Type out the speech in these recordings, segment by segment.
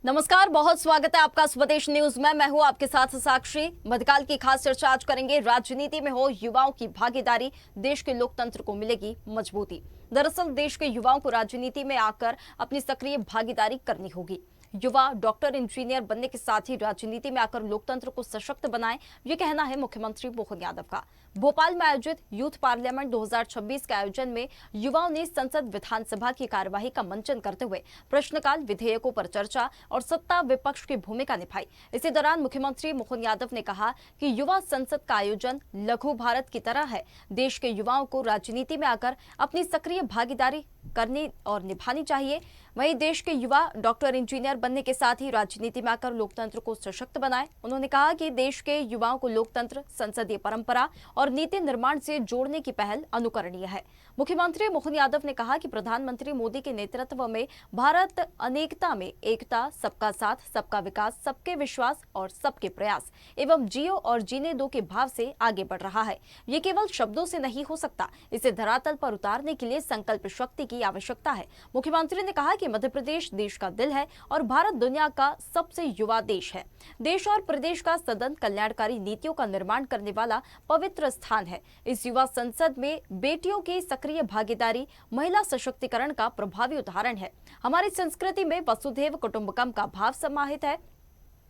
नमस्कार, बहुत स्वागत है आपका स्वदेश न्यूज में। मैं हूं आपके साथ साक्षी। मध्यकाल की खास चर्चा आज करेंगे। राजनीति में हो युवाओं की भागीदारी, देश के लोकतंत्र को मिलेगी मजबूती। दरअसल देश के युवाओं को राजनीति में आकर अपनी सक्रिय भागीदारी करनी होगी। युवा डॉक्टर, इंजीनियर बनने के साथ ही राजनीति में आकर लोकतंत्र को सशक्त बनाएं, ये कहना है मुख्यमंत्री मोहन यादव का। भोपाल में आयोजित यूथ पार्लियामेंट 2026 के आयोजन में युवाओं ने संसद विधानसभा की कार्यवाही का मंचन करते हुए प्रश्नकाल, विधेयकों पर चर्चा और सत्ता विपक्ष की भूमिका निभाई। इसी दौरान मुख्यमंत्री मोहन यादव ने कहा कि युवा संसद का आयोजन लघु भारत की तरह है। देश के युवाओं को राजनीति में आकर अपनी सक्रिय भागीदारी करनी और निभानी चाहिए। वहीं देश के युवा डॉक्टर, इंजीनियर बनने के साथ ही राजनीति में आकर लोकतंत्र को सशक्त बनाए। उन्होंने कहा कि देश के युवाओं को लोकतंत्र, संसदीय परंपरा और नीति निर्माण से जोड़ने की पहल अनुकरणीय है। मुख्यमंत्री मोहन यादव ने कहा कि प्रधानमंत्री मोदी के नेतृत्व में भारत अनेकता में एकता, सबका साथ, सबका विकास, सबके विश्वास और सबके प्रयास एवं जियो और जीने दो के भाव से आगे बढ़ रहा है। ये केवल शब्दों से नहीं हो सकता, इसे धरातल पर उतारने के लिए संकल्प शक्ति की आवश्यकता है। मुख्यमंत्री ने कहा कि मध्य प्रदेश देश का दिल है और भारत दुनिया का सबसे युवा देश है। देश और प्रदेश का सदन कल्याणकारी नीतियों का निर्माण करने वाला पवित्र स्थान है। इस युवा संसद में बेटियों की सक्रिय भागीदारी महिला सशक्तिकरण का प्रभावी उदाहरण है। हमारी संस्कृति में वसुधैव कुटुंबकम का भाव समाहित है।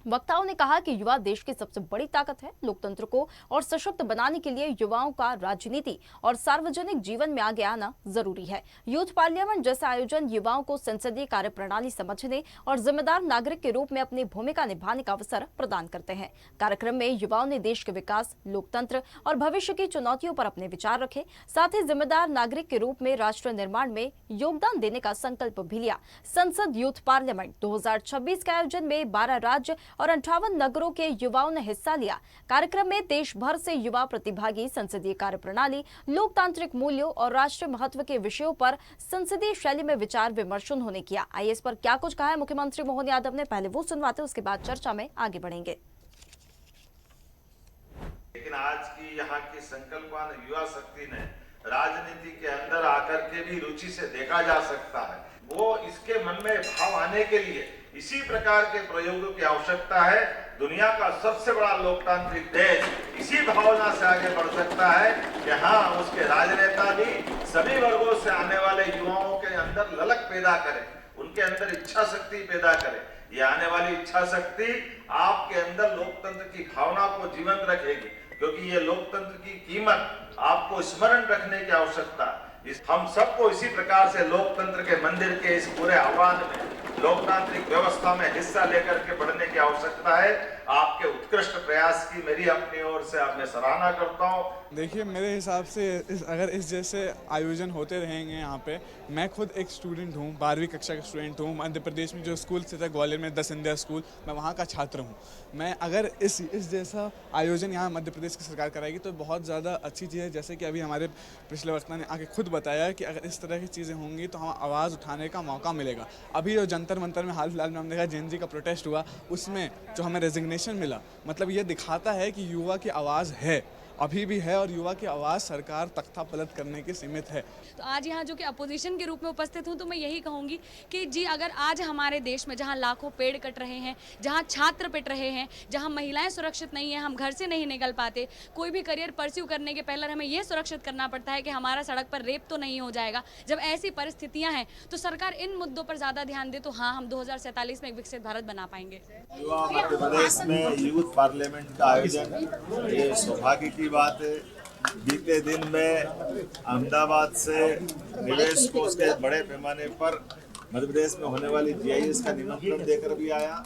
वक्ताओं ने कहा कि युवा देश की सबसे बड़ी ताकत है। लोकतंत्र को और सशक्त बनाने के लिए युवाओं का राजनीति और सार्वजनिक जीवन में आगे आना जरूरी है। यूथ पार्लियामेंट जैसा आयोजन युवाओं को संसदीय कार्यप्रणाली समझने और जिम्मेदार नागरिक के रूप में अपनी भूमिका निभाने का अवसर प्रदान करते हैं। कार्यक्रम में युवाओं ने देश के विकास, लोकतंत्र और भविष्य की चुनौतियों पर अपने विचार रखे। साथ ही जिम्मेदार नागरिक के रूप में राष्ट्र निर्माण में योगदान देने का संकल्प भी लिया। संसद यूथ पार्लियामेंट 2026 के आयोजन में 12 राज्य और 58 नगरों के युवाओं ने हिस्सा लिया। कार्यक्रम में देश भर से युवा प्रतिभागी संसदीय कार्यप्रणाली, लोकतांत्रिक मूल्यों और राष्ट्रीय महत्व के विषयों पर संसदीय शैली में विचार विमर्श उन्होंने किया। आइए इस पर क्या कुछ कहा है मुख्यमंत्री मोहन यादव ने, पहले वो सुनवाते, उसके बाद चर्चा में आगे बढ़ेंगे। लेकिन आज की यहाँ की संकल्पवान युवा शक्ति ने राजनीति के अंदर आकर के भी रुचि से देखा जा सकता है। वो इसके मन में भाव आने के लिए इसी प्रकार के प्रयोगों की आवश्यकता है। दुनिया का सबसे बड़ा लोकतांत्रिक देश इसी भावना से आगे बढ़ सकता है कि हाँ, उसके राजनेता भी सभी वर्गों से आने वाले युवाओं के अंदर ललक पैदा करें, उनके अंदर इच्छा शक्ति पैदा करें। ये आने वाली इच्छा शक्ति आपके अंदर लोकतंत्र की भावना को जीवंत रखेगी, क्योंकि ये लोकतंत्र की कीमत आपको स्मरण रखने की आवश्यकता है। हम सबको इसी प्रकार से लोकतंत्र के मंदिर के इस पूरे आह्वान में, लोकतांत्रिक व्यवस्था में हिस्सा लेकर के बढ़ने की आवश्यकता है। आपके उत्कृष्ट प्रयास की मेरी अपनी ओर से मैं सराहना करता हूँ। देखिए, मेरे हिसाब से अगर इस जैसे आयोजन होते रहेंगे यहाँ पे, मैं खुद एक स्टूडेंट हूँ, 12वीं कक्षा का स्टूडेंट हूँ। मध्य प्रदेश में जो स्कूल स्थित है ग्वालियर में, 10 इंडिया स्कूल, मैं वहाँ का छात्र हूँ। मैं अगर इस जैसा आयोजन यहाँ मध्य प्रदेश की सरकार कराएगी तो बहुत ज़्यादा अच्छी चीज़ है। जैसे कि अभी हमारे पिछले वक्ता ने आके खुद बताया कि अगर इस तरह की चीज़ें होंगी तो हम आवाज़ उठाने का मौका मिलेगा। अभी जो जंतर मंतर में हाल फिलहाल में हमने देखा जेनजी का प्रोटेस्ट हुआ, उसमें जो हमें रेजिग्नेशन मिला, मतलब ये दिखाता है कि युवा की आवाज़ है, अभी भी है, और युवा की आवाज़ सरकार तख्ता पलट करने की सीमित है। तो आज यहाँ जो कि अपोजिशन के रूप में उपस्थित हूँ, तो मैं यही कहूँगी कि जी, अगर आज हमारे देश में जहाँ लाखों पेड़ कट रहे हैं, जहाँ छात्र पिट रहे हैं, जहाँ महिलाएं सुरक्षित नहीं हैं, हम घर से नहीं निकल पाते, कोई भी करियर परस्यू करने के पहले हमें ये सुरक्षित करना पड़ता है कि हमारा सड़क पर रेप तो नहीं हो जाएगा। जब ऐसी परिस्थितियाँ हैं तो सरकार इन मुद्दों पर ज़्यादा ध्यान दे तो हाँ, हम 2047 में एक विकसित भारत बना पाएंगे। युवा मध्य प्रदेश में यूथ पार्लियामेंट का आयोजन, ये सौभाग्य की बात है। बीते दिन में अहमदाबाद से निवेश कोष के बड़े पैमाने पर मध्य प्रदेश में होने वाली GIS का निमंत्रण देकर भी आया।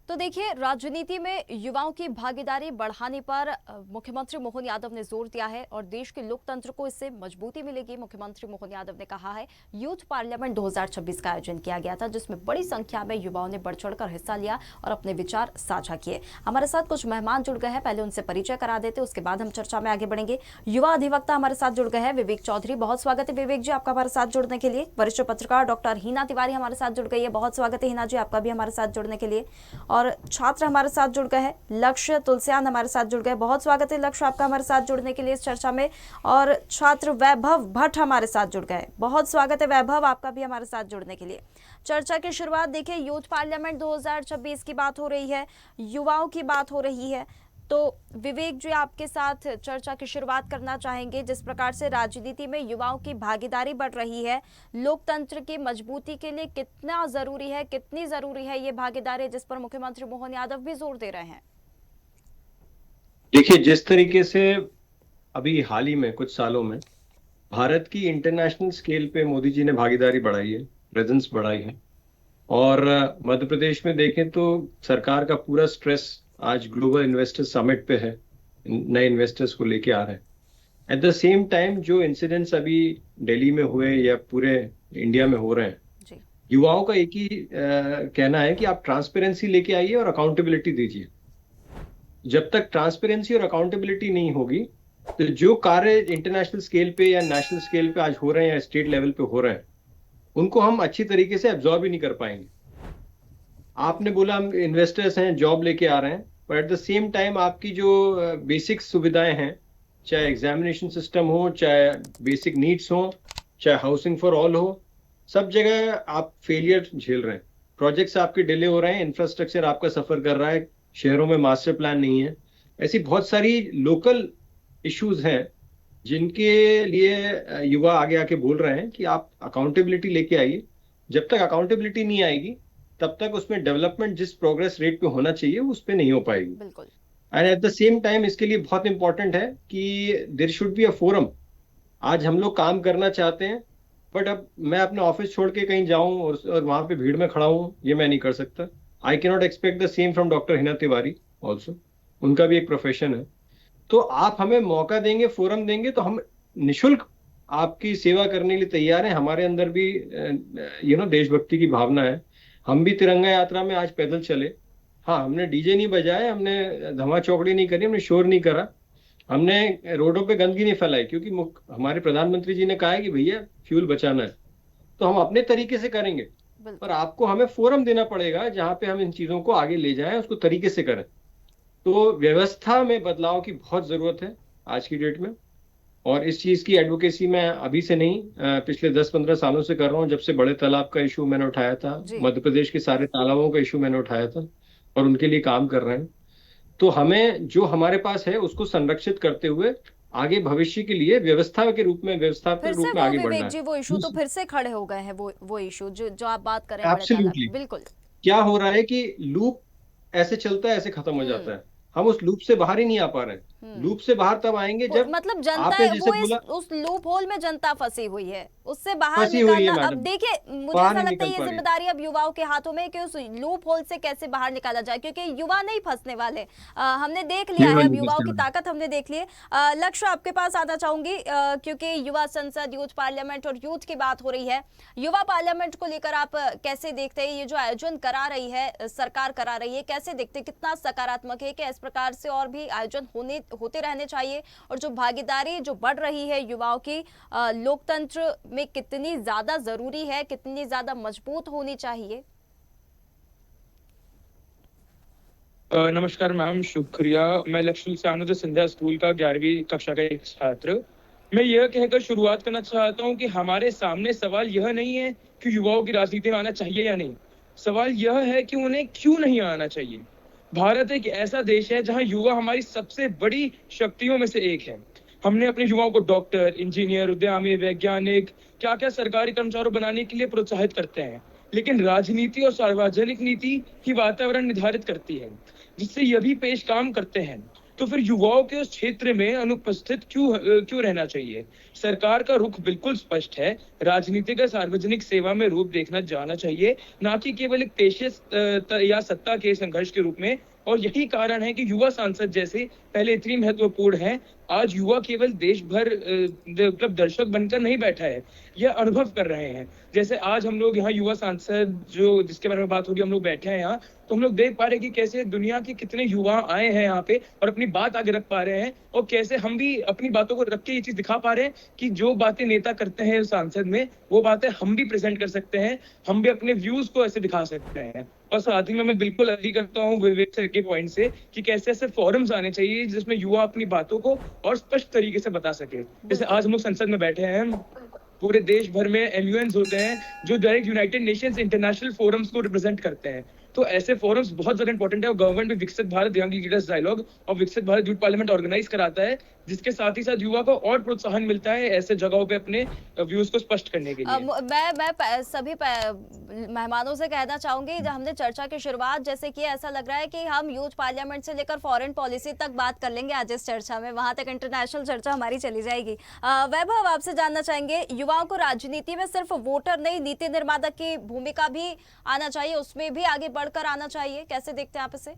तो देखिए, राजनीति में युवाओं की भागीदारी बढ़ाने पर मुख्यमंत्री मोहन यादव ने जोर दिया है और देश के लोकतंत्र को इससे मजबूती मिलेगी। मुख्यमंत्री मोहन यादव ने कहा है, यूथ पार्लियामेंट 2026 का आयोजन किया गया था, जिसमें बड़ी संख्या में युवाओं ने बढ़ चढ़कर हिस्सा लिया और अपने विचार साझा किए। हमारे साथ कुछ मेहमान जुड़ गए हैं, पहले उनसे परिचय करा देते, उसके बाद हम चर्चा में आगे बढ़ेंगे। युवा अधिवक्ता हमारे साथ जुड़ गए हैं विवेक चौधरी, बहुत स्वागत है विवेक जी आपका हमारे साथ जुड़ने के लिए। वरिष्ठ पत्रकार डॉक्टर हिना तिवारी हमारे साथ जुड़ गई है, बहुत स्वागत है हिना जी आपका भी हमारे साथ जुड़ने के लिए। और छात्र हमारे साथ जुड़ गए हैं। लक्ष्य तुलसियान हमारे साथ जुड़ गए। बहुत स्वागत है लक्ष्य आपका हमारे साथ जुड़ने के लिए इस चर्चा में। और छात्र वैभव भट्ट हमारे साथ जुड़ गए। बहुत स्वागत है वैभव आपका भी हमारे साथ जुड़ने के लिए। चर्चा की शुरुआत देखिए, यूथ पार्लियामेंट 2026 की बात हो रही है, युवाओं की बात हो रही है, तो विवेक जी आपके साथ चर्चा की शुरुआत करना चाहेंगे। जिस प्रकार से राजनीति में युवाओं की भागीदारी बढ़ रही है, लोकतंत्र की मजबूती के लिए कितना जरूरी है, कितनी जरूरी है ये भागीदारी, जिस पर मुख्यमंत्री मोहन यादव भी जोर दे रहे हैं। देखिए, जिस तरीके से अभी हाल ही में कुछ सालों में भारत की इंटरनेशनल स्केल पे मोदी जी ने भागीदारी बढ़ाई है, प्रेजेंस बढ़ाई है, और मध्य प्रदेश में देखें तो सरकार का पूरा स्ट्रेस आज ग्लोबल इन्वेस्टर्स समिट पे है, नए इन्वेस्टर्स को लेके आ रहे हैं। एट द सेम टाइम जो इंसिडेंट्स अभी दिल्ली में हुए या पूरे इंडिया में हो रहे हैं, युवाओं का एक ही कहना है कि आप ट्रांसपेरेंसी लेके आइए और अकाउंटेबिलिटी दीजिए। जब तक ट्रांसपेरेंसी और अकाउंटेबिलिटी नहीं होगी तो जो कार्य इंटरनेशनल स्केल पे या नेशनल स्केल पे आज हो रहे हैं या स्टेट लेवल पे हो रहे हैं, उनको हम अच्छी तरीके से एब्जॉर्ब ही नहीं कर पाएंगे। आपने बोला हम इन्वेस्टर्स हैं, जॉब लेके आ रहे हैं, पर एट द सेम टाइम आपकी जो बेसिक सुविधाएं हैं, चाहे एग्जामिनेशन सिस्टम हो, चाहे बेसिक नीड्स हो, चाहे हाउसिंग फॉर ऑल हो, सब जगह आप फेलियर झेल रहे हैं। प्रोजेक्ट्स आपके डिले हो रहे हैं, इंफ्रास्ट्रक्चर आपका सफर कर रहा है, शहरों में मास्टर प्लान नहीं है। ऐसी बहुत सारी लोकल इश्यूज हैं जिनके लिए युवा आगे आके बोल रहे हैं कि आप अकाउंटेबिलिटी लेके आइए। जब तक अकाउंटेबिलिटी नहीं आएगी तब तक उसमें डेवलपमेंट जिस प्रोग्रेस रेट पे होना चाहिए उस पे नहीं हो पाएगी। बिल्कुल। And at the same time इसके लिए बहुत इंपॉर्टेंट है कि there should be a forum. आज हम लोग काम करना चाहते हैं, बट अब मैं अपना ऑफिस छोड़ के कहीं जाऊं और वहां पे भीड़ में खड़ा हूं, ये मैं नहीं कर सकता। I can not expect the same from doctor Hina Tiwari also, उनका भी एक प्रोफेशन है। तो आप हमें मौका देंगे, फोरम देंगे, तो हम निशुल्क आपकी सेवा करने के लिए तैयार हैं। हमारे अंदर भी देशभक्ति की भावना है। हम भी तिरंगा यात्रा में आज पैदल चले। हाँ, हमने डीजे नहीं बजाए, हमने धमा चौकड़ी नहीं करी, हमने शोर नहीं करा, हमने रोडों पे गंदगी नहीं फैलाई, क्योंकि हमारे प्रधानमंत्री जी ने कहा है कि भैया फ्यूल बचाना है, तो हम अपने तरीके से करेंगे। पर आपको हमें फोरम देना पड़ेगा जहां पे हम इन चीजों को आगे ले जाएं, उसको तरीके से करें। तो व्यवस्था में बदलाव की बहुत जरूरत है आज की डेट में, और इस चीज की एडवोकेसी मैं अभी से नहीं, पिछले 10-15 सालों से कर रहा हूँ। जब से बड़े तालाब का इशू मैंने उठाया था, मध्य प्रदेश के सारे तालाबों का इशू मैंने उठाया था, और उनके लिए काम कर रहे हैं। तो हमें जो हमारे पास है उसको संरक्षित करते हुए आगे भविष्य के लिए व्यवस्था के रूप में आगे बढ़ना है। जी, वो इशू तो फिर से खड़े हो गए हैं, वो इशू जो आप बात कर रहे हैं। एब्सोल्युटली। बिल्कुल। क्या हो रहा है कि लूप ऐसे चलता है, ऐसे खत्म हो जाता है। हम उस लूप से बाहर ही नहीं आ पा रहे हैं। लूप से बाहर तब आएंगे जब मतलब जनता उस लूप होल में जनता फंसी हुई है, उससे बाहर निकालना। अब देखिए, मुझे ऐसा लगता है ये जिम्मेदारी अब युवाओं के हाथों में कि उस लूप होल से कैसे बाहर निकाला जाए, क्योंकि युवा नहीं फंसने वाले। हमने देख लिया है, अब युवाओं की ताकत हमने देख ली है। लक्ष्य, आपके पास आना चाहूंगी, क्योंकि युवा संसद, यूथ पार्लियामेंट और यूथ की बात हो रही है। युवा पार्लियामेंट को लेकर आप कैसे देखते हैं? ये जो आयोजन करा रही है सरकार, करा रही है, कैसे देखते हैं? कितना सकारात्मक है कि इस प्रकार से और भी आयोजन होते रहने चाहिए, और जो भागीदारी जो बढ़ रही है युवाओं की लोकतंत्र में कितनी ज्यादा जरूरी है, कितनी ज्यादा मजबूत होनी चाहिए? नमस्कार मैम, शुक्रिया। मैं लक्ष्य तुलसियान संध्या स्कूल का 11वीं कक्षा का एक छात्र। मैं यह कहकर शुरुआत करना चाहता हूं कि हमारे सामने सवाल यह नहीं है कि युवाओं की राजनीति में आना चाहिए या नहीं, सवाल यह है कि उन्हें क्यों नहीं आना चाहिए। भारत एक ऐसा देश है जहां युवा हमारी सबसे बड़ी शक्तियों में से एक है। हमने अपने युवाओं को डॉक्टर, इंजीनियर, उद्यमी, वैज्ञानिक, क्या क्या सरकारी कर्मचारी बनाने के लिए प्रोत्साहित करते हैं, लेकिन राजनीति और सार्वजनिक नीति ही वातावरण निर्धारित करती है जिससे यह भी पेश काम करते हैं। तो फिर युवाओं के उस क्षेत्र में अनुपस्थित क्यों रहना चाहिए? सरकार का रुख बिल्कुल स्पष्ट है, राजनीति का सार्वजनिक सेवा में रूप देखना जाना चाहिए, ना कि केवल एक पेशे या सत्ता के संघर्ष के रूप में। और यही कारण है कि युवा सांसद जैसे पहले इतनी महत्वपूर्ण है। आज युवा केवल देश भर मतलब दर्शक बनकर नहीं बैठा है, यह अनुभव कर रहे हैं। जैसे आज हम लोग यहाँ युवा सांसद जो जिसके बारे में बात होगी, हम लोग बैठे हैं यहाँ, तो हम लोग देख पा रहे हैं कि कैसे दुनिया के कितने युवा आए हैं यहाँ पे और अपनी बात आगे रख पा रहे हैं, और कैसे हम भी अपनी बातों को रख के ये चीज दिखा पा रहे हैं कि जो बातें नेता करते हैं सांसद में, वो बातें हम भी प्रेजेंट कर सकते हैं, हम भी अपने व्यूज को ऐसे दिखा सकते हैं। और साथ ही में मैं बिल्कुल एग्री करता हूँ विवेक सर के पॉइंट से कि कैसे ऐसे फोरम्स आने चाहिए जिसमें युवा अपनी बातों को और स्पष्ट तरीके से बता सके। जैसे आज हम लोग संसद में बैठे हैं, पूरे देश भर में MUNs होते हैं जो direct United Nations international forums को रिप्रेजेंट करते हैं। तो ऐसे फोरम्स बहुत ज्यादा इंपॉर्टेंट है और गवर्नमेंट भी विकसित भारत यंग लीडर्स डायलॉग और विकसित भारत यूथ पार्लियामेंट ऑर्गेनाइज कराता है, जिसके साथ ही साथ युवा को और प्रोत्साहन मिलता है ऐसे जगहों पे अपने व्यूज को स्पष्ट करने के लिए। मैं सभी मेहमानों से कहना चाहूंगी, जब हमने चर्चा की शुरुआत जैसे की, ऐसा लग रहा है कि हम यूथ पार्लियामेंट से लेकर फॉरेन पॉलिसी तक बात कर लेंगे आज इस चर्चा में, वहां तक इंटरनेशनल चर्चा हमारी चली जाएगी। वैभव, आपसे जानना चाहेंगे, युवाओं को राजनीति में सिर्फ वोटर नहीं, नीति निर्माता की भूमिका भी आना चाहिए, उसमें भी आगे बढ़कर आना चाहिए, कैसे देखते हैं आप इसे?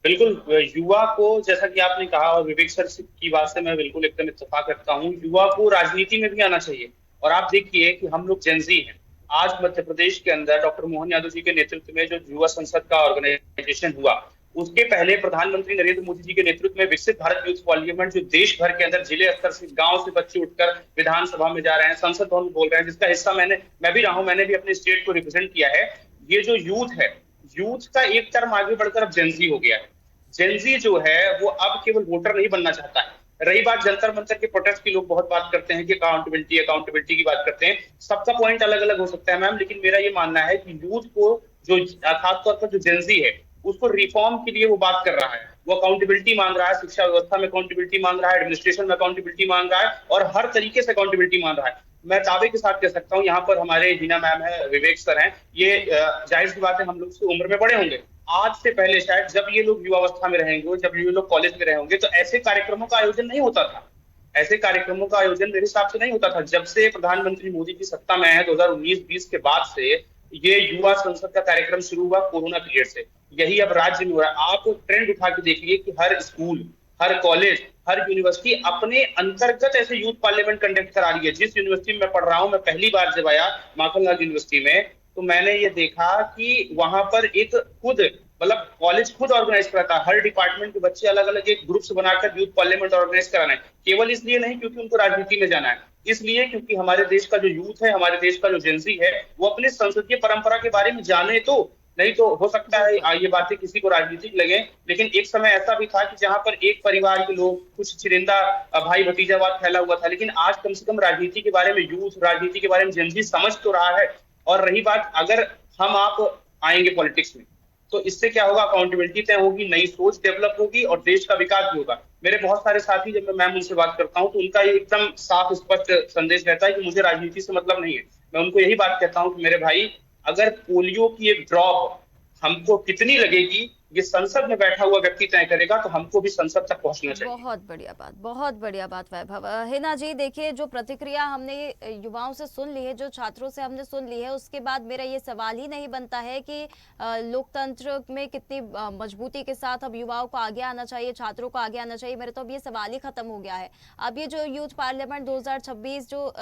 बिल्कुल, युवा को, जैसा कि आपने कहा और विवेक सर की बात से मैं बिल्कुल एकदम इत्तेफाक रखता हूँ, युवा को राजनीति में भी आना चाहिए। और आप देखिए कि हम लोग जेनजी हैं। आज मध्य प्रदेश के अंदर डॉक्टर मोहन यादव जी के नेतृत्व में जो युवा संसद का ऑर्गेनाइजेशन हुआ, उसके पहले प्रधानमंत्री नरेंद्र मोदी जी के नेतृत्व में विकसित भारत यूथ पार्लियामेंट, जो देश भर के अंदर जिले स्तर से, गांव से बच्चे उठकर विधानसभा में जा रहे हैं, संसद भवन में बोल रहे हैं, जिसका हिस्सा मैं भी रहा हूं, मैंने भी अपने स्टेट को रिप्रेजेंट किया है। ये जो यूथ है, यूथ का एक टर्म आगे बढ़कर अब जेनजी हो गया है। जेनजी जो है वो अब केवल वोटर नहीं बनना चाहता है। रही बात जंतर मंतर के प्रोटेस्ट की, लोग बहुत बात करते हैं कि अकाउंटेबिलिटी की बात करते हैं, सबका पॉइंट अलग अलग हो सकता है मैम, लेकिन मेरा ये मानना है कि यूथ को, जो खासतौर पर जो जेनजी है, उसको रिफॉर्म के लिए वो बात कर रहा है। वो अकाउंटेबिलिटी मांग रहा है, शिक्षा व्यवस्था में अकाउंटेबिलिटी मांग रहा है, एडमिनिस्ट्रेशन में अकाउंटेबिलिटी मांग रहा है और हर तरीके से अकाउंटेबिलिटी मांग रहा है। मैं दावे के साथ कह सकता हूँ, यहाँ पर हमारे हिना मैम है, विवेक सर हैं, ये जाहिर सी बात है हम लोग से उम्र में बड़े होंगे। आज से पहले शायद जब ये लोग युवावस्था में रहेंगे, जब ये लोग कॉलेज में रहे होंगे, तो ऐसे कार्यक्रमों का आयोजन नहीं होता था। ऐसे कार्यक्रमों का आयोजन मेरे हिसाब से नहीं होता था। जब से प्रधानमंत्री मोदी जी सत्ता में आए 2019-20 के बाद से ये युवा संसद का कार्यक्रम शुरू हुआ कोरोना पीरियड से, यही अब राज्य में हो रहा है। आप ट्रेंड उठा के देखिए कि हर स्कूल, हर कॉलेज, हर यूनिवर्सिटी अपने अंतर्गत ऐसे यूथ पार्लियामेंट कंडक्ट करा रही है। जिस यूनिवर्सिटी में मैं पढ़ रहा हूं, मैं पहली बार जब आया माखनलाल यूनिवर्सिटी में, तो मैंने ये देखा कि वहां पर एक खुद, मतलब कॉलेज खुद ऑर्गेनाइज कराता है, हर डिपार्टमेंट के बच्चे अलग अलग एक ग्रुप्स बनाकर यूथ पार्लियामेंट ऑर्गेनाइज कराना है। केवल इसलिए नहीं क्योंकि उनको राजनीति में जाना है, इसलिए क्योंकि हमारे देश का जो यूथ है, हमारे देश का जो जेनजी है, वो अपने संसदीय परंपरा के बारे में जाने। तो नहीं तो हो सकता है ये बातें किसी को राजनीतिक लगे, लेकिन एक समय ऐसा भी था कि जहां पर एक परिवार के लोग, कुछ चिरिंदा भाई भतीजावाद फैला हुआ था, लेकिन आज कम से कम राजनीति के बारे में यूथ, राजनीति के बारे में जेनजी समझ तो रहा है। और रही बात, अगर हम आप आएंगे पॉलिटिक्स में, तो इससे क्या होगा, अकाउंटेबिलिटी तय होगी, नई सोच डेवलप होगी और देश का विकास भी होगा। मेरे बहुत सारे साथी, जब मैं उनसे बात करता हूं, तो उनका एकदम साफ स्पष्ट संदेश रहता है कि मुझे राजनीति से मतलब नहीं है। मैं उनको यही बात कहता हूं कि मेरे भाई, अगर पोलियो की एक ड्रॉप हमको कितनी लगेगी, ये संसद में बैठा हुआ व्यक्ति तय करेगा, तो हमको भी संसद तक पहुंचना चाहिए। बहुत बढ़िया बात वैभव। हिना जी, देखिए, जो प्रतिक्रिया हमने युवाओं से सुन ली है, जो छात्रों से हमने सुन ली है, उसके बाद मेरा ये सवाल ही नहीं बनता है कि लोकतंत्र में कितनी मजबूती के साथ अब युवाओं को आगे आना चाहिए, छात्रों को आगे आना चाहिए। मेरे तो अब ये सवाल ही खत्म हो गया है। अब ये जो यूथ पार्लियामेंट 2026 जो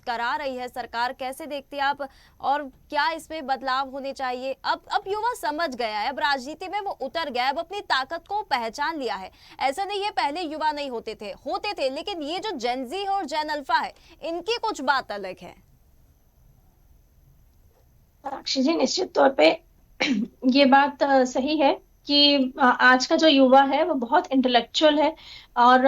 करा रही है सरकार, कैसे देखती है आप, और क्या इसमें बदलाव होने चाहिए? अब युवा समझ गया है, अब राजनीति में वो उतर गया है, अब अपनी ताकत को पहचान लिया है। ऐसा नहीं है पहले युवा नहीं होते थे, लेकिन ये जो जेनजी और जेन अल्फा है, इनकी कुछ बात अलग है। साक्षी जी, निश्चित तौर पे ये बात सही है कि आज का जो युवा है वो बहुत इंटेलेक्चुअल है। और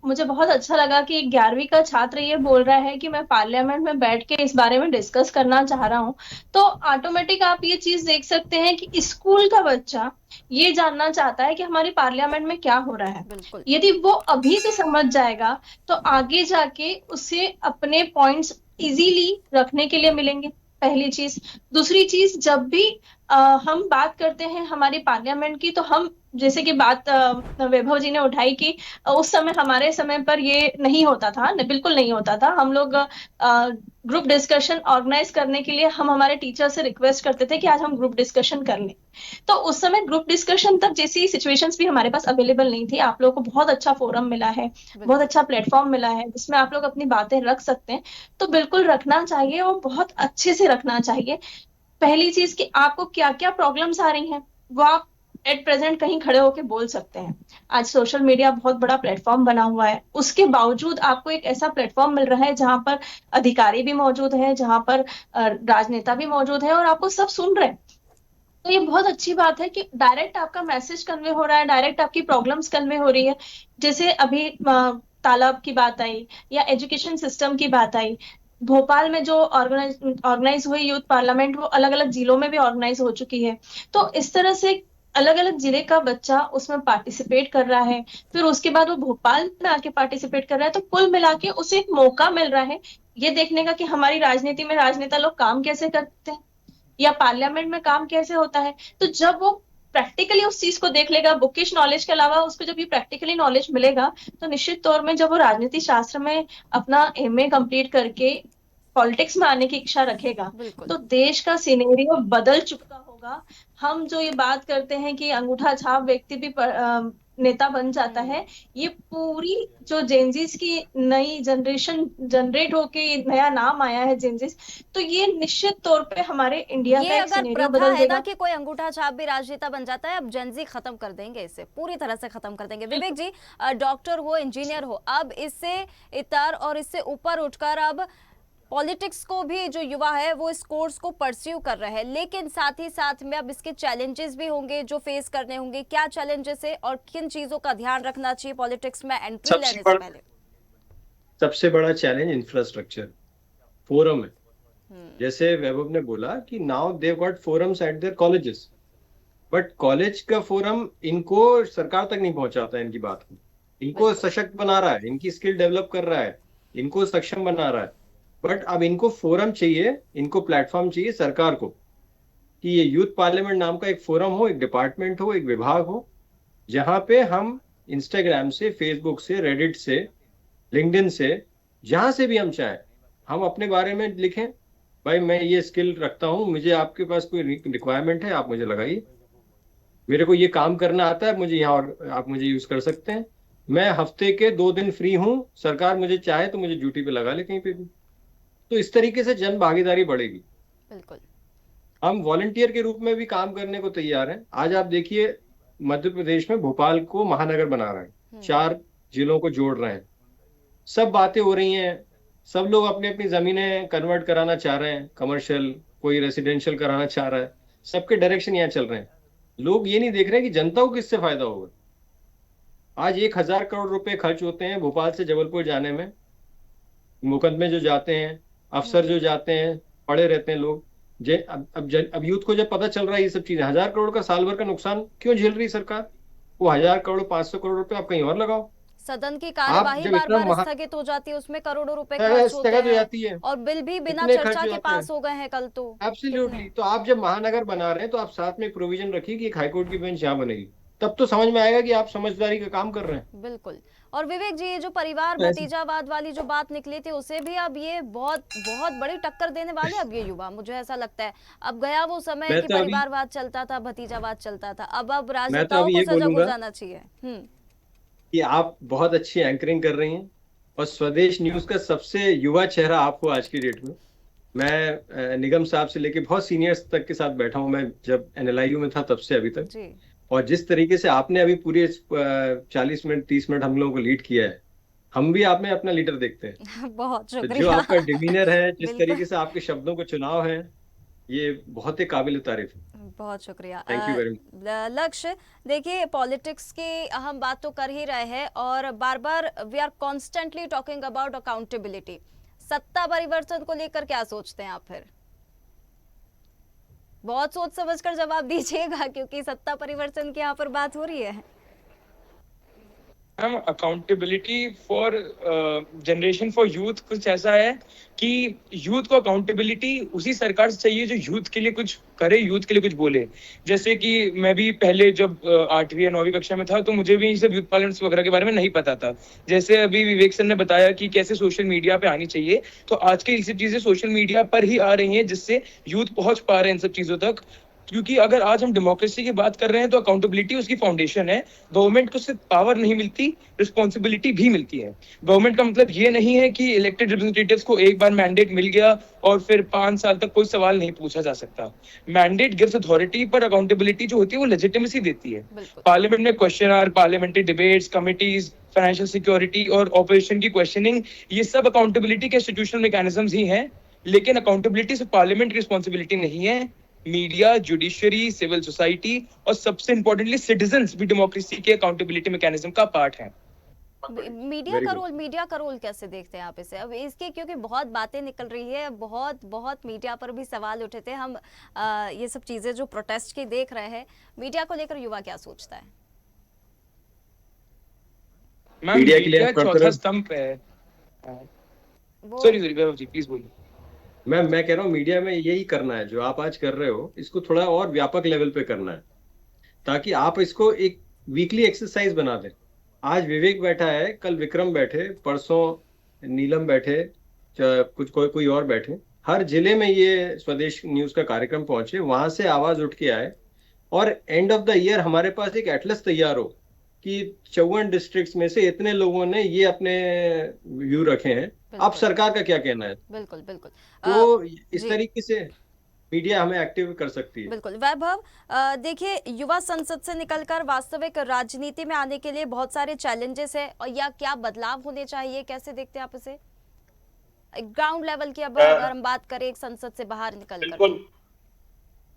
मुझे बहुत अच्छा लगा कि 11वीं का छात्र ये बोल रहा है कि मैं पार्लियामेंट में बैठ के इस बारे में डिस्कस करना चाह रहा हूँ। तो ऑटोमेटिक आप ये चीज देख सकते हैं कि स्कूल का बच्चा ये जानना चाहता है कि हमारी पार्लियामेंट में क्या हो रहा है। यदि वो अभी से समझ जाएगा तो आगे जाके उसे अपने पॉइंट्स इजीली रखने के लिए मिलेंगे, पहली चीज। दूसरी चीज, जब भी हम बात करते हैं हमारी पार्लियामेंट की, तो हम, जैसे कि बात वैभव जी ने उठाई कि उस समय, हमारे समय पर ये नहीं होता था, बिल्कुल नहीं होता था। हम लोग ग्रुप डिस्कशन ऑर्गेनाइज करने के लिए हम हमारे टीचर से रिक्वेस्ट करते थे कि आज हम ग्रुप डिस्कशन कर लें। तो उस समय ग्रुप डिस्कशन तक जैसी सिचुएशंस भी हमारे पास अवेलेबल नहीं थी। आप लोगों को बहुत अच्छा फोरम मिला है, बहुत अच्छा प्लेटफॉर्म मिला है जिसमें आप लोग अपनी बातें रख सकते हैं। तो बिल्कुल रखना चाहिए और बहुत अच्छे से रखना चाहिए। पहली चीज कि आपको क्या क्या प्रॉब्लम्स आ रही हैं वो आप एट प्रेजेंट कहीं खड़े होके बोल सकते हैं। आज सोशल मीडिया बहुत बड़ा प्लेटफॉर्म बना हुआ है, उसके बावजूद आपको एक ऐसा प्लेटफॉर्म मिल रहा है जहां पर अधिकारी भी मौजूद है, जहां पर राजनेता भी मौजूद है और आपको सब सुन रहे हैं। तो ये बहुत अच्छी बात है कि डायरेक्ट आपका मैसेज कन्वे हो रहा है, डायरेक्ट आपकी प्रॉब्लम्स कन्वे हो रही है। जैसे अभी तालाब की बात आई या एजुकेशन सिस्टम की बात आई, भोपाल में जो ऑर्गेनाइज हुई यूथ पार्लियामेंट वो अलग अलग जिलों में भी ऑर्गेनाइज हो चुकी है। तो इस तरह से अलग अलग जिले का बच्चा उसमें पार्टिसिपेट कर रहा है, फिर उसके बाद वो भोपाल में आके पार्टिसिपेट कर रहा है, तो कुल मिला के उसे एक मौका मिल रहा है ये देखने का कि हमारी राजनीति में राजनेता लोग काम कैसे करते हैं या पार्लियामेंट में काम कैसे होता है। तो जब वो प्रैक्टिकली उस चीज को देख लेगा, बुकिश नॉलेज के अलावा उसको जब ये प्रैक्टिकली नॉलेज मिलेगा, तो निश्चित तौर में जब वो राजनीति शास्त्र में अपना एमए कंप्लीट करके पॉलिटिक्स में आने की इच्छा रखेगा, बिल्कुल। तो देश का सिनेरियो बदल चुका होगा। हम जो ये बात करते हैं कि अंगूठा छाप व्यक्ति भी नेता बन जाता है, ये पूरी जो जेनजीस की नई जनरेशन जनरेट होके नया नाम आया है जेनजीस, तो ये निश्चित तौर पे हमारे इंडिया ये का एक अगर सिनेरियो प्रथा बदल है ना देगा। कि कोई अंगूठा छाप भी राजनेता बन जाता है, अब जेनजी खत्म कर देंगे, इसे पूरी तरह से खत्म कर देंगे। विवेक जी, डॉक्टर हो, इंजीनियर हो, अब इससे इतर और इससे ऊपर उठकर अब पॉलिटिक्स को भी जो युवा है वो इस कोर्स को परस्यू कर रहे हैं, लेकिन साथ ही साथ में अब इसके चैलेंजेस भी होंगे जो फेस करने होंगे। क्या चैलेंजेस है और किन चीजों का ध्यान रखना चाहिए पॉलिटिक्स में एंट्री लेने से पहले? सबसे बड़ा चैलेंज इंफ्रास्ट्रक्चर, फोरम है। जैसे वैभव ने बोला कि now they got forums eight there colleges, but college का फोरम इनको सरकार तक नहीं पहुंचाता है, इनकी बात को, इनको सशक्त बना रहा है, इनकी स्किल डेवलप कर रहा है, इनको सक्षम बना रहा है। बट अब इनको फोरम चाहिए, इनको प्लेटफॉर्म चाहिए सरकार को, कि ये यूथ पार्लियामेंट नाम का एक फोरम हो, एक डिपार्टमेंट हो, एक विभाग हो, जहां पे हम इंस्टाग्राम से, फेसबुक से, रेडिट से, लिंक्डइन से, जहां से भी हम चाहें, हम अपने बारे में लिखें, भाई मैं ये स्किल रखता हूं, मुझे आपके पास कोई रिक्वायरमेंट है आप मुझे लगाइए, मेरे को ये काम करना आता है, मुझे यहाँ और आप मुझे यूज कर सकते हैं, मैं हफ्ते के 2 दिन फ्री हूं, सरकार मुझे चाहे तो मुझे ड्यूटी पे लगा ले कहीं पे भी। तो इस तरीके से जन भागीदारी बढ़ेगी। बिल्कुल। हम वॉलंटियर के रूप में भी काम करने को तैयार हैं। आज आप देखिए मध्य प्रदेश में भोपाल को महानगर बना रहे हैं, 4 जिलों को जोड़ रहे हैं, सब बातें हो रही हैं, सब लोग अपनी अपनी जमीनें कन्वर्ट कराना चाह रहे हैं, कमर्शियल, कोई रेसिडेंशियल कराना चाह रहा है, सबके डायरेक्शन यहाँ चल रहे हैं। लोग ये नहीं देख रहे कि जनता को किससे फायदा होगा। आज 1000 करोड़ रुपए खर्च होते हैं भोपाल से जबलपुर जाने में, मुकदमे जो जाते हैं, अफसर जो जाते हैं, पड़े रहते हैं लोग। अब यूथ को जब पता चल रहा है ये सब चीजें, 1000 करोड़ का साल भर का नुकसान क्यों झेल रही सरकार, वो 1000 करोड़ 500 करोड़ रुपए आप कहीं और लगाओ। सदन की कार्यवाही बार बार स्थगित हो जाती है, उसमें करोड़ों रुपए खर्च होते हैं और बिल भी बिना चर्चा के पास हो गए हैं कल तो। एब्सोल्युटली। तो आप जब महानगर बना रहे हैं तो आप साथ में प्रोविजन रखिए कि एक हाईकोर्ट की बेंच यहाँ बनेगी, तब तो समझ में आएगा कि आप समझदारी का काम कर रहे हैं। बिल्कुल। और विवेक जी, ये जो परिवार भतीजावाद वाली जो बात निकली थी, उसे भी अब ये बहुत बहुत बड़ी टक्कर देने वाले अब ये युवा, मुझे ऐसा लगता है। अब गया वो समय कि परिवारवाद चलता था, भतीजावाद चलता था, अब राजनेताओं को सजग हो जाना चाहिए। कि आप बहुत अच्छी एंकरिंग कर रही हैं और स्वदेश न्यूज का सबसे युवा चेहरा आप हो आज की डेट में। मैं निगम साहब से लेके बहुत सीनियर्स तक के साथ बैठा हूं, मैं जब NLIU में था तब से अभी तक जी। और जिस तरीके से आपने अभी पूरे 40 मिनट 30 मिनट हम लोगों को लीड किया है, हम भी आप में अपना लीडर देखते हैं। बहुत शुक्रिया। तो जो आपका डिमीनर है, जिस तरीके से आपके शब्दों को चुनाव है, ये बहुत ही काबिल तारीफ है। बहुत शुक्रिया। Thank you very much. लक्ष्य, देखिए पॉलिटिक्स की हम बात तो कर ही रहे हैं और बार बार we are constantly talking about accountability. सत्ता परिवर्तन को लेकर क्या सोचते हैं आप? फिर बहुत सोच समझकर जवाब दीजिएगा क्योंकि सत्ता परिवर्तन की यहाँ पर बात हो रही है। हम accountability for generation for youth कुछ ऐसा है कि यूथ को अकाउंटेबिलिटी उसी सरकार से चाहिए जो यूथ के लिए कुछ करे, यूथ के लिए कुछ बोले। जैसे कि मैं भी पहले जब 8वीं या 9वीं कक्षा में था तो मुझे भी ये सब यूथ पार्लियामेंट्स वगैरह के बारे में नहीं पता था। जैसे अभी विवेक सर ने बताया कि कैसे सोशल मीडिया पे आनी चाहिए, तो आज के ये सब चीजें सोशल मीडिया पर ही आ रही हैं जिससे यूथ पहुंच पा रहे हैं इन सब चीजों तक। क्योंकि अगर आज हम डेमोक्रेसी की बात कर रहे हैं तो अकाउंटेबिलिटी उसकी फाउंडेशन है। गवर्नमेंट को सिर्फ पावर नहीं मिलती, रिस्पॉन्सिबिलिटी भी मिलती है। गवर्नमेंट का मतलब ये नहीं है कि इलेक्टेड रिप्रेजेंटेटिव्स को एक बार मैंडेट मिल गया और फिर 5 साल तक कोई सवाल नहीं पूछा जा सकता। मैंडेट गिव्स अथॉरिटी, पर अकाउंटेबिलिटी जो होती है वो लेजिटिमेसी देती है। बिल्कुल। पार्लियामेंट में question hour, parliamentary debates, committees, financial security और ऑपोजिशन की क्वेश्चनिंग, ये सब अकाउंटेबिलिटी के इंस्टीट्यूशनल मैकेनिज्म्स ही हैं। लेकिन अकाउंटेबिलिटी सिर्फ पार्लियामेंट की रिस्पॉन्सिबिलिटी नहीं है। मीडिया, जुडिशरी, सिविल सोसाइटी और सबसे इंपॉर्टेंटली सिटीजंस भी डेमोक्रेसी के अकाउंटेबिलिटी मैकेनिज्म का पार्ट है। मीडिया का रोल कैसे देखते हैं आप इसे? अब इसके क्योंकि बहुत बातें निकल रही है, बहुत मीडिया पर भी सवाल उठे थे। हम ये सब चीजें जो प्रोटेस्ट की देख रहे हैं, मीडिया को लेकर युवा क्या सोचता है? मैम, मीडिया चौथा स्तंभ है। सॉरी वैभव जी प्लीज बोलिए। मैं कह रहा हूँ मीडिया में यही करना है जो आप आज कर रहे हो, इसको थोड़ा और व्यापक लेवल पे करना है, ताकि आप इसको एक वीकली एक्सरसाइज बना दें। आज विवेक बैठा है, कल विक्रम बैठे, परसों नीलम बैठे, कुछ कोई और बैठे। हर जिले में ये स्वदेश न्यूज का कार्यक्रम पहुंचे, वहां से आवाज उठ के आए और एंड ऑफ द ईयर हमारे पास एक एटलस तैयार हो कि 54 डिस्ट्रिक्ट्स में से इतने लोगों ने ये अपने व्यू रखे हैं, अब सरकार का क्या कहना है। बिल्कुल बिल्कुल। तो इस तरीके से मीडिया हमें एक्टिव कर सकती है। बिल्कुल। वैभव, देखिए, युवा संसद से निकलकर वास्तविक राजनीति में आने के लिए बहुत सारे चैलेंजेस है, और या क्या बदलाव होने चाहिए, कैसे देखते हैं आप इसे ग्राउंड लेवल की? अब अगर हम बात करें एक संसद से बाहर निकल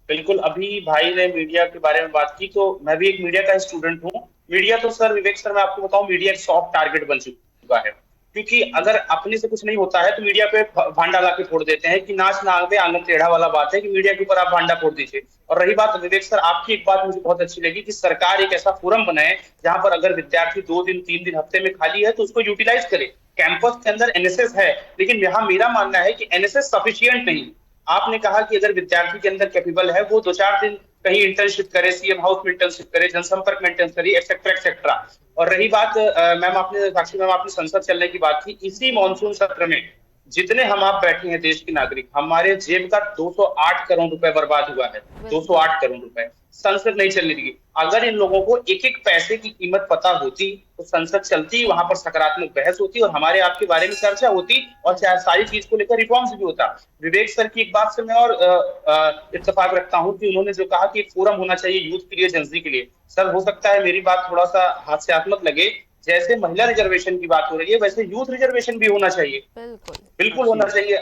बिल्कुल। अभी भाई ने मीडिया के बारे में बात की, तो मैं भी एक मीडिया का स्टूडेंट हूँ। मीडिया तो सर, विवेक सर, मैं आपको बताऊं, मीडिया एक सॉफ्ट टारगेट बन चुका है। क्योंकि अगर अपने से कुछ नहीं होता है तो मीडिया पे भांडा ला के फोड़ देते हैं कि नाच ना आगे आंगन टेढ़ा वाला बात है कि मीडिया के ऊपर आप भांडा फोड़ दीजिए। और रही बात विवेक सर, आपकी एक बात मुझे बहुत अच्छी लगी कि सरकार एक ऐसा फोरम बनाए जहां पर अगर विद्यार्थी 2 दिन 3 दिन हफ्ते में खाली है तो उसको यूटिलाइज करे। कैंपस के अंदर एनएसएस है, लेकिन यहाँ मेरा मानना है कि एनएसएस सफिशियंट नहीं। आपने कहा कि अगर विद्यार्थी के अंदर कैपेबल है, वो 2-4 दिन कहीं इंटर्नशिप करे, सीएम हाउस में इंटर्नशिप करे, जनसंपर्क में इंटर्नशिप करे, एक्सेट्रा एक्सेट्रा। और रही बात साक्षी मैम आपने संसद चलने की बात की, इसी मॉनसून सत्र में जितने हम आप बैठे हैं देश के नागरिक, हमारे जेब का 208 करोड़ रुपए बर्बाद हुआ है। 208 करोड़ रुपए संसद नहीं चलने दी। अगर इन लोगों को एक एक पैसे की कीमत पता होती तो संसद चलती, वहां पर सकारात्मक बहस होती और हमारे आपके बारे में चर्चा होती और सारी चीज को लेकर रिफॉर्म्स भी होता। विवेक सर की एक बात से मैं और इत्तेफाक रखता हूं कि उन्होंने जो कहा कि एक फोरम होना चाहिए यूथ के लिए, जेंजी के लिए। सर, हो सकता है मेरी बात थोड़ा सा हास्यात्मक लगे, जैसे महिला रिजर्वेशन की बात हो रही है वैसे यूथ रिजर्वेशन भी होना चाहिए। बिल्कुल होना चाहिए।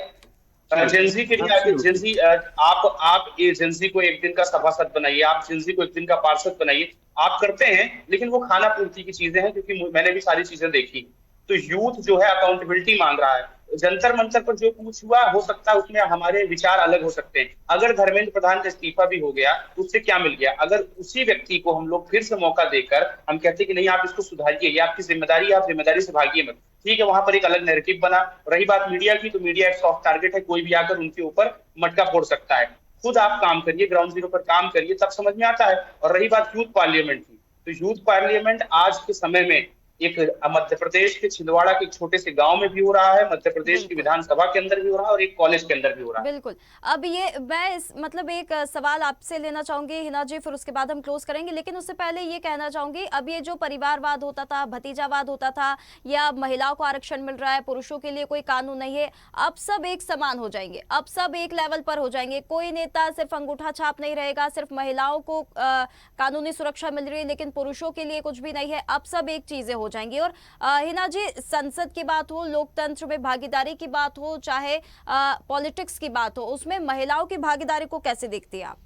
जेंजी के लिए जेंजी, आप जेंजी को एक दिन का सभासद बनाइए, आप जेंजी को एक दिन का पार्षद बनाइए। आप करते हैं, लेकिन वो खाना पूर्ति की चीजें हैं, क्योंकि मैंने भी सारी चीजें देखी। तो यूथ जो है अकाउंटेबिलिटी मांग रहा है। जंतर मंतर पर जो कुछ हुआ, हो सकता है उसमें हमारे विचार अलग हो सकते हैं। अगर धर्मेंद्र प्रधान का इस्तीफा भी हो गया तो उससे क्या मिल गया? अगर उसी व्यक्ति को हम लोग फिर से मौका देकर हम कहते कि नहीं आप इसको सुधारिए, ये आपकी जिम्मेदारी है, आप जिम्मेदारी से भागिए मत, ठीक है, वहां पर एक अलग नैरेटिव बना। रही बात मीडिया की, तो मीडिया एक सॉफ्ट टारगेट है, कोई भी आकर उनके ऊपर मटका फोड़ सकता है। खुद आप काम करिए, ग्राउंड जीरो पर काम करिए, तब समझ में आता है। और रही बात यूथ पार्लियामेंट की, तो यूथ पार्लियामेंट आज के समय में एक मध्य प्रदेश के छिंदवाड़ा के एक छोटे से गांव में भी हो रहा है, मध्य प्रदेश की विधानसभा के अंदर भी हो रहा है और एक कॉलेज के अंदर भी हो रहा है। बिल्कुल। अब ये मैं मतलब एक सवाल आपसे लेना चाहूंगी हिना जी, फिर उसके बाद हम क्लोज करेंगे। लेकिन उससे पहले ये कहना चाहूंगी, अब ये जो परिवारवाद होता था, भतीजावाद होता था, या महिलाओं को आरक्षण मिल रहा है, पुरुषों के लिए कोई कानून नहीं है, अब सब एक समान हो जाएंगे, अब सब एक लेवल पर हो जाएंगे। कोई नेता सिर्फ अंगूठा छाप नहीं रहेगा, सिर्फ महिलाओं को कानूनी सुरक्षा मिल रही है लेकिन पुरुषों के लिए कुछ भी नहीं है, अब सब एक चीजें हो जाएंगी। और हिना जी, संसद की बात हो, लोकतंत्र में भागीदारी की बात हो, चाहे पॉलिटिक्स की बात हो, उसमें महिलाओं की भागीदारी को कैसे देखती हैं आप?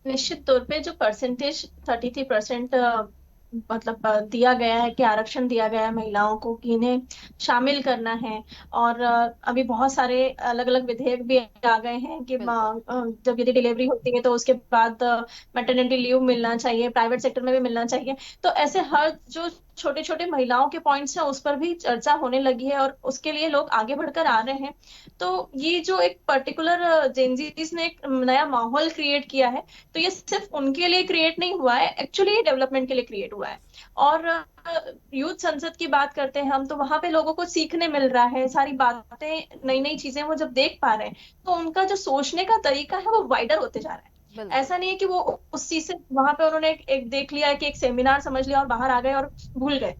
निश्चित तौर पे जो परसेंटेज 33% मतलब दिया गया है कि आरक्षण दिया गया है महिलाओं को कि इन्हें शामिल करना है, और अभी बहुत सारे अलग अलग विधेयक भी आ गए हैं कि जब यदि डिलीवरी होती है तो उसके बाद मैटरनिटी लीव मिलना चाहिए, प्राइवेट सेक्टर में भी मिलना चाहिए। तो ऐसे हर जो छोटे छोटे महिलाओं के पॉइंट्स हैं उस पर भी चर्चा होने लगी है और उसके लिए लोग आगे बढ़कर आ रहे हैं। तो ये जो एक पर्टिकुलर जेनजीज ने एक नया माहौल क्रिएट किया है, तो ये सिर्फ उनके लिए क्रिएट नहीं हुआ है, एक्चुअली ये डेवलपमेंट के लिए क्रिएट हुआ है। और यूथ संसद की बात करते हैं हम, तो वहां पे लोगों को सीखने मिल रहा है, सारी बातें, नई नई चीजें वो जब देख पा रहे हैं, तो उनका जो सोचने का तरीका है वो वाइडर होते जा रहा है। बिल्कुल। ऐसा नहीं है कि वो उस चीज से वहां पे उन्होंने एक देख लिया कि एक सेमिनार समझ लिया और बाहर आ गए और भूल गए।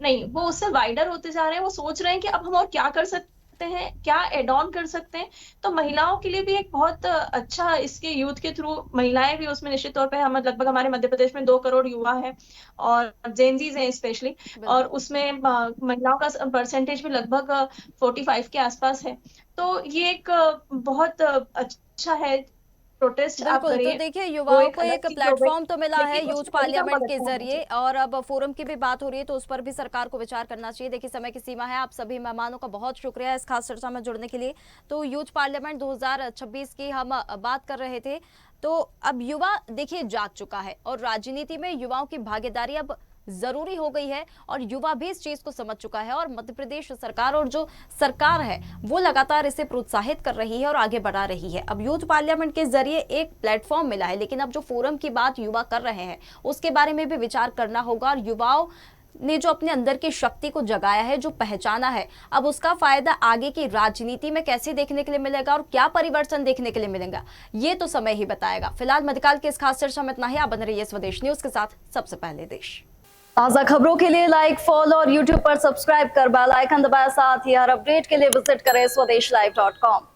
नहीं, वो उससे वाइडर होते जा रहे हैं, वो सोच रहे हैं कि अब हम और क्या कर सकते हैं, क्या एड ऑन कर सकते हैं। तो महिलाओं के लिए भी एक बहुत अच्छा, इसके यूथ के थ्रू महिलाएं भी उसमें निश्चित तौर पे, हम लगभग हमारे मध्य प्रदेश में 2 करोड़ युवा है और जेनजीज हैं स्पेशली, और उसमें महिलाओं का परसेंटेज भी लगभग 45 के आसपास है। तो ये एक बहुत अच्छा है। प्रोटेस्ट आप बिल्कुल। तो करिए, देखिए, वो युवाओं एक को अलग एक चीज हो प्लेटफॉर्म गई, तो मिला है लेकिन यूथ उसका तरीका पार्लियामेंट बहुत के अच्छा होना जरिए, चाहिए। और अब फोरम की भी बात हो रही है तो उस पर भी सरकार को विचार करना चाहिए। देखिए, समय की सीमा है। आप सभी मेहमानों का बहुत शुक्रिया इस खास चर्चा में जुड़ने के लिए। तो यूथ पार्लियामेंट 2026 की हम बात कर रहे थे। तो अब युवा देखिए जाग चुका है और राजनीति में युवाओं की भागीदारी अब जरूरी हो गई है और युवा भी इस चीज को समझ चुका है, और मध्य प्रदेश सरकार और जो सरकार है वो लगातार इसे प्रोत्साहित कर रही है और आगे बढ़ा रही है। अब यूथ पार्लियामेंट के जरिए एक प्लेटफॉर्म मिला है, लेकिन अब जो फोरम की बात युवा कर रहे हैं उसके बारे में भी विचार करना होगा, और युवाओं ने जो अपने अंदर की शक्ति को जगाया है, जो पहचाना है, अब उसका फायदा आगे की राजनीति में कैसे देखने के लिए मिलेगा और क्या परिवर्तन देखने के लिए मिलेगा, ये तो समय ही बताएगा। फिलहाल मध्यकाल की इस खास चर्चा में इतना ही। आप बने रहिए स्वदेश न्यूज के साथ, सबसे पहले देश। ताजा खबरों के लिए लाइक, फॉलो और यूट्यूब पर सब्सक्राइब कर बेल आइकन दबाएं। साथ ही हर अपडेट के लिए विजिट करें स्वदेशलाइव.com।